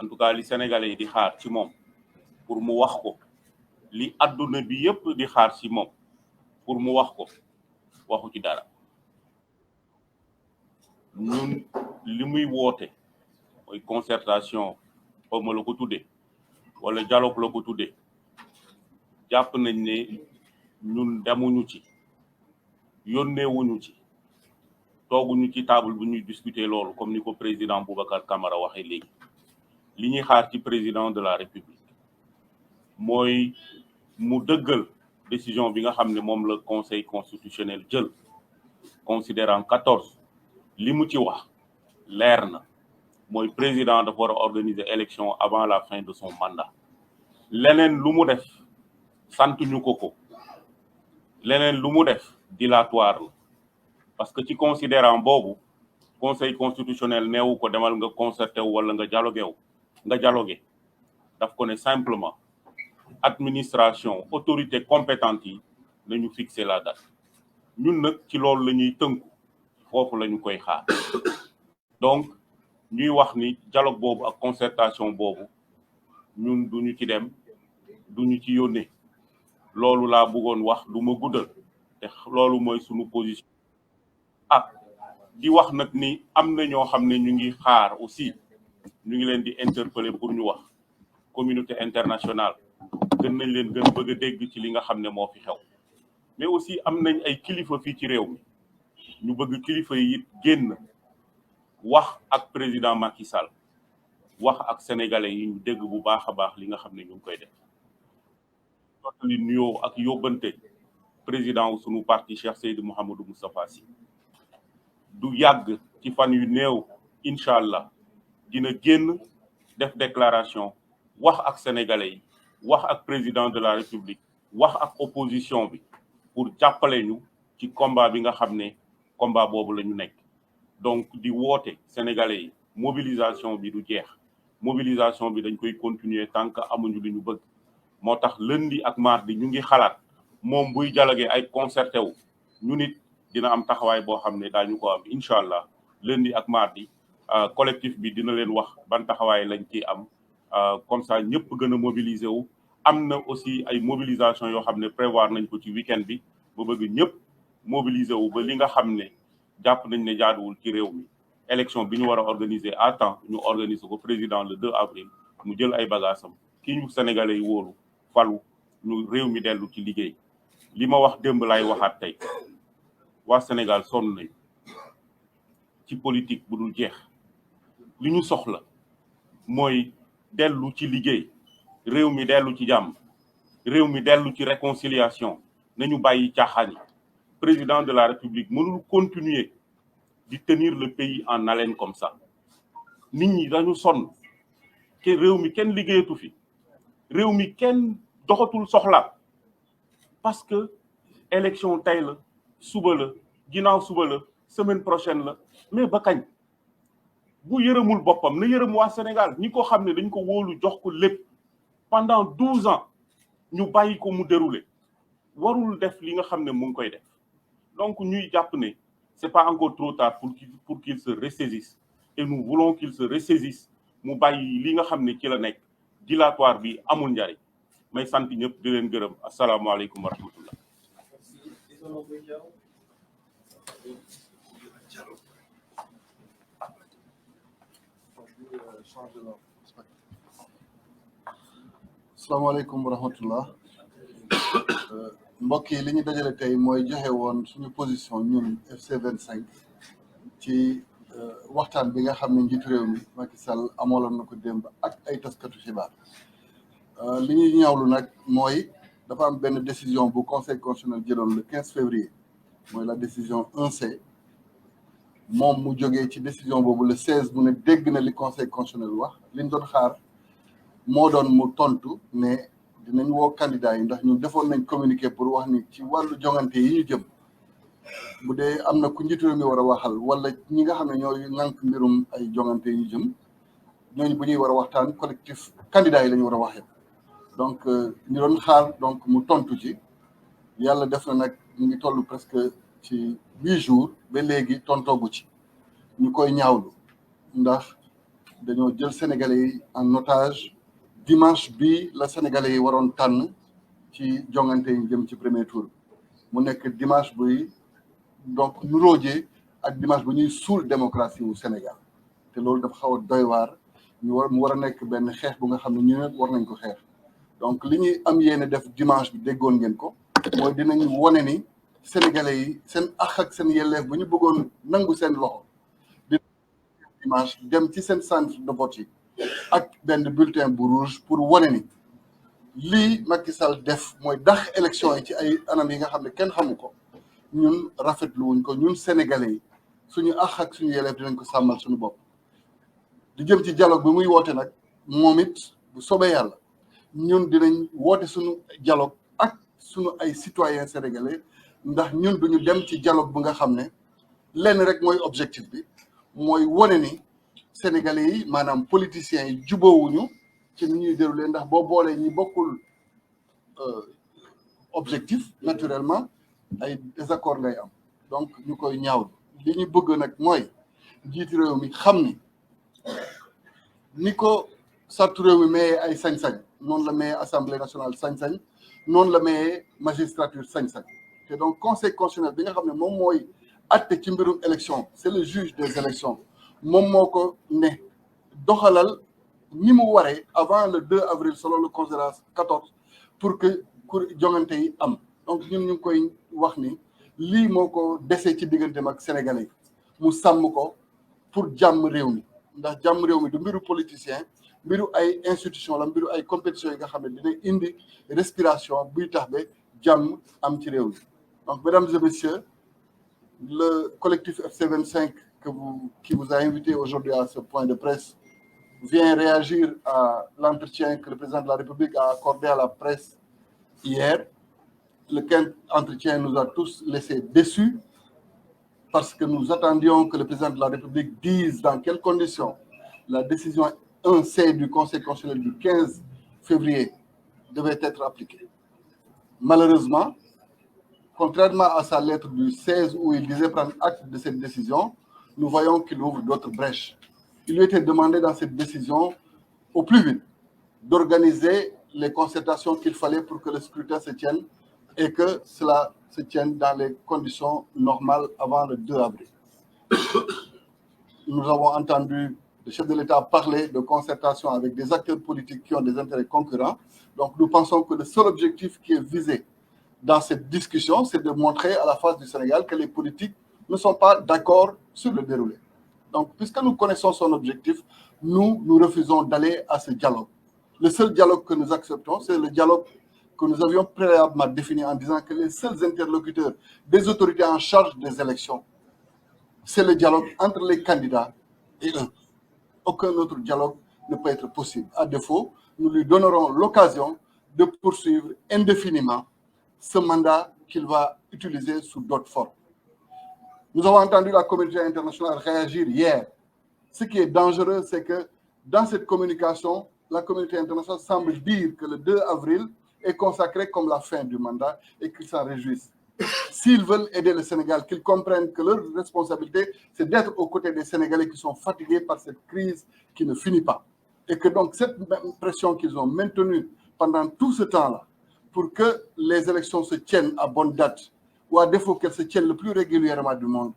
en tout cas li sénégalais yi di xaar ci moom pour mu wax ko li adduna bi yépp di xaar ci moom pour mu wax ko waxu ci dara. ñun li muy woote mooy concertation xawma la ko tuddee wala dialogue la ko tuddee jàpp nañ ne ñun demuñu ci yónneewuñu ci tooguñu ci table bu ñuy discuter loolu comme ni ko président Boubacar Camara waxee léegi li ñuy xaar ci président de la république mooy mu dëggal décision bi nga xam ne moom la conseil constitutionnel jël considérant 14 li mu ci wax leer na mooy président dafa war a organiser élection avant la fin de son mandat leneen lu mu def santuñu ko leneen lu mu def dilatoire la parce que ci considérant boobu conseil constitutionnel neewu ko demal nga concerté wu wala nga dialogué daf ko ne simplement administration autorité compétente yi nañu fixer la date ñun nag ci loolu la ñuy tënku foofu la ñu koy xaar donc ñuy wax ni dialogue boobu ak concertation boobu ñun duñu ci dem duñu ci yónnee loolu laa bëggoon wax du ma guddal te loolu mooy sunu position di wax nag ni am na ñoo xam ne ñu ngi xaar aussi ñu ngi leen di interpeller pour ñu wax communauté internationale gën nañ leen gën bëgg a dégg ci li nga xam ne moo fi xew mais aussi am nañ ay kilifa fii ci réew mi ñu bëgg kilifa yi it génn wax ak président Macky Sall wax ak sénégalais yi ñu dégg bu baax a baax li nga xam ne ñu ngi koy def jottali nuyoo ak yóbbante président wu sunu parti Cheikh Seydou Mouhamadou Moustapha Sy du yàgg ci fan yu néew incha allah dina génn def déclaration wax ak sénégalais yi wax ak président de la république wax ak opposition bi pour jàppale ñu ci combat bi nga xam ne combat boobu la ñu nekk donc di woote sénégalais yi mobilisation bi du jeex mobilisation bi dañ koy continuer tant que amuñu li ñu bëgg moo tax lundi ak mardi ñu ngi xalaat moom buy dialogué ay concerté wu ñu nit dina am taxawaay boo xam ne daañu ko am incha allah lundi ak mardi collectif bi dina leen wax ban taxawaay lañ ciy am comme ça ñëpp gën a mobiliser wu am na aussi ay mobilisation yoo xam ne prévoir nañ ko ci week-end bi ba bëgg ñëpp mobiliser wu ba li nga xam ne jàpp nañ ne jaaduwul ci réew mi élection bi ñu war a organiser à temps ñu organiser ko président le 2 avril mu jël ay bagaasam kii ñu sénégalais yi wóolu falu ñu réew mi dellu ci liggéey li ma wax démb laay waxaat tey waa Sénégal sonn nañu ci politique bu dul jeex li ñu soxla mooy dellu ci liggéey réew mi dellu ci jàmm réew mi dellu ci réconciliation nañu bàyyi caaxaan yi président de la république mënul continuer di tenir le pays en haleine comme ça nit ñi dañu sonn ke réew mi kenn liggéeyatu fi réew mi kenn doxatul soxla parce que élection tey la suba la ginnaaw suba la semaine prochaine la mais ba kañ bu yërëmul boppam na yërëm waa Sénégal ñi ko xam ne dañ ko wóolu jox ko lépp pendant 12 ans ñu bàyyi ko mu dérouler warul def li nga xam ne mu ngi koy def donc ñuy jàpp ne c'est pas encore trop tard pour qu'il se ressaisisse et nous voulons qu'il se ressaisisse mu bàyyi li nga xam ne ci la nekk dilatoire bi amul njariñ may sant ñëpp di leen gërëm asalaamaaleykum wa rahmatullah. asalaamaaleykum wa rahmatullah mbokk yi li ñu dajale tey mooy joxe woon suñu position ñun FC 25 ci waxtaan bi nga xam ne njiitu réew mi Macky Sall amaloon na ko démb ak ay taskatu xibaar li ñuy ñaawlu nag mooy dafa am benn décision bu conseil constitutionnel jëloon le 15 février mooy la décision 1C moom mu jógee ci décision boobu le 16 mu ne dégg na li conseil constitutionnel wax liñ doon xaar moo doon mu tontu ne dinañ woo candidat yi ndax ñun defoon nañ communiqué pour wax ni ci wàllu jongante yi ñu jëm bu dee am na ku njiitu réew mi war a waxal wala ñi nga xam ne ñooy ŋànk mbirum ay jongante yi ñu jëm ñooñu bu ñuy war a waxtaan collectif candidat yi la ñu war a waxee donc ñu doon xaar donc mu tontu ci yàlla def na nag ñu ngi toll presque ci 8 jours ba léegi tontoogu ci ñu koy ñaawlu ndax dañoo jël sénégalais yi en otage dimanche bi la sénégalais yi waroon tànn ci jongante yi jëm ci premier tour mu nekk dimanche buy donc nuróojee ak dimanche bu ñuy suul démocratie wu Sénégal te loolu dafa xaw a doy waar mu war a nekk benn xeex bu nga xam ne ñu ne war nañ ko xeex donc li ñuy am yéene def dimanche bi déggoon ngeen ko mooy dinañ wone ni sénégalais yi seen àq ak seen yelleef bu ñu bëggoon nangu seen loxo dimanche dem ci seen centre de vote yi ak benn bulletin bu rouge pour wane ni lii Macky Sall def mooy dax élection yi ci ay anam yi nga xam ne kenn xamu ko ñun rafetlu wuñ ko ñun sénégalais yi suñu àq ak suñu yelleef dinañ ko sàmmal suñu bopp di jëm ci dialogue bi muy woote nag moom it bu soobee yàlla ñun dinañ woote suñu dialogue ak suñu ay citoyens sénégalais ndax ñun duñu dem ci dialogue bu nga xam ne lenn rek mooy objectif bi mooy wane ni sénégalais yi maanaam politiciens yi jubóowuñu ci ni ñuy déroulé ndax boo boolee ñi bokkul objectif naturellement ay désaccord ngay am donc ñu koy ñaaw li ñu bëgg nag mooy njiitu réew mi xam ni ko sartu réew mi mayee ay sañ-sañ noonu la mayee assemblée nationale sañ-sañ noonu la mayee magistrature sañ-sañ te donc conseil constitutionnel bi nga xam ne moom mooy atte ci mbirum élection c'est le juge des élections moom moo ko ne doxalal ni mu waree avant le 2 avril selon le considérant 14 pour que jongante yi am donc ñun ñu ngi koy wax ni lii moo ko desee ci digganteem ak sénégalais yi mu sàmm ko pour jàmm réew mi ndax jàmm réew mi du mbiru politicien mbiru ay institution la mbiru ay compétition yi nga xam ne dina indi respiration buy tax ba jàmm am ci réew mi donc mesdames et messieurs le collectif FC25 qui vous a invité aujourd'hui à ce point de presse vient réagir à l'entretien que le président de la République a accordé à la presse hier. Lequel entretien nous a tous laissés déçus parce que nous attendions que le président de la République dise dans quelles conditions la décision 1C du Conseil constitutionnel du 15 février devait être appliquée. Malheureusement, contrairement à sa lettre du 16 où il disait prendre acte de cette décision, nous voyons qu'il ouvre d'autres brèches. Il lui était demandé dans cette décision, au plus vite, d'organiser les concertations qu'il fallait pour que le scrutin se tienne et que cela se tienne dans les conditions normales avant le 2 avril. Nous avons entendu le chef de l'État parler de concertation avec des acteurs politiques qui ont des intérêts concurrents. Donc nous pensons que le seul objectif qui est visé dans cette discussion, c'est de montrer à la face du Sénégal que les politiques ne sont pas d'accord sur le déroulé. Donc, puisque nous connaissons son objectif, nous refusons d'aller à ce dialogue. Le seul dialogue que nous acceptons, c'est le dialogue que nous avions préalablement défini en disant que les seuls interlocuteurs des autorités en charge des élections, c'est le dialogue entre les candidats et eux. Aucun autre dialogue ne peut être possible. À défaut, nous lui donnerons l'occasion de poursuivre indéfiniment ce mandat qu'il va utiliser sous d'autres formes. Nous avons entendu la communauté internationale réagir hier. Ce qui est dangereux, c'est que dans cette communication, la communauté internationale semble dire que le 2 avril est consacré comme la fin du mandat et qu'ils s'en réjouissent. S'ils veulent aider le Sénégal, qu'ils comprennent que leur responsabilité, c'est d'être aux côtés des Sénégalais qui sont fatigués par cette crise qui ne finit pas. Et que donc cette pression qu'ils ont maintenue pendant tout ce temps-là, pour que les élections se tiennent à bonne date, ou à défaut qu'elles se tiennent le plus régulièrement du monde,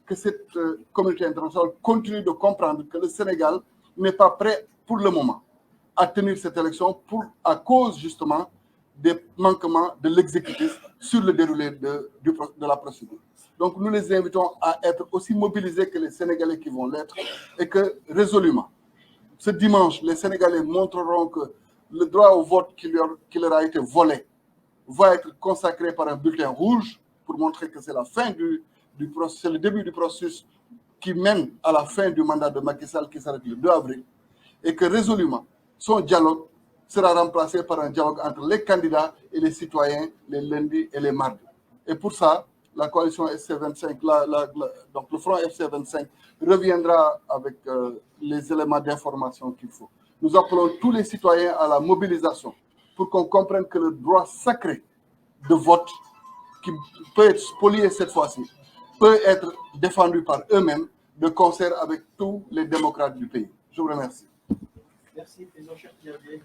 que cette communauté internationale continue de comprendre que le Sénégal n'est pas prêt pour le moment à tenir cette élection à cause justement des manquements de l'exécutif sur le déroulé de la procédure. Donc nous les invitons à être aussi mobilisés que les Sénégalais qui vont l'être et que résolument, ce dimanche, les Sénégalais montreront que le droit au vote qui leur a été volé va être consacré par un bulletin rouge pour montrer que c'est la fin c'est le début du processus qui mène à la fin du mandat de Macky Sall qui s'arrête le 2 avril et que résolument, son dialogue sera remplacé par un dialogue entre les candidats et les citoyens les lundis et les mardis. Et pour ça, la coalition FC25, donc le front FC25 reviendra avec les éléments d'information qu'il faut. Nous appelons tous les citoyens à la mobilisation pour qu'on comprenne que le droit sacré de vote qui peut être spolié cette fois-ci, peut être défendu par eux-mêmes de concert avec tous les démocrates du pays. Je vous remercie. Merci, président Cheikh Diaby.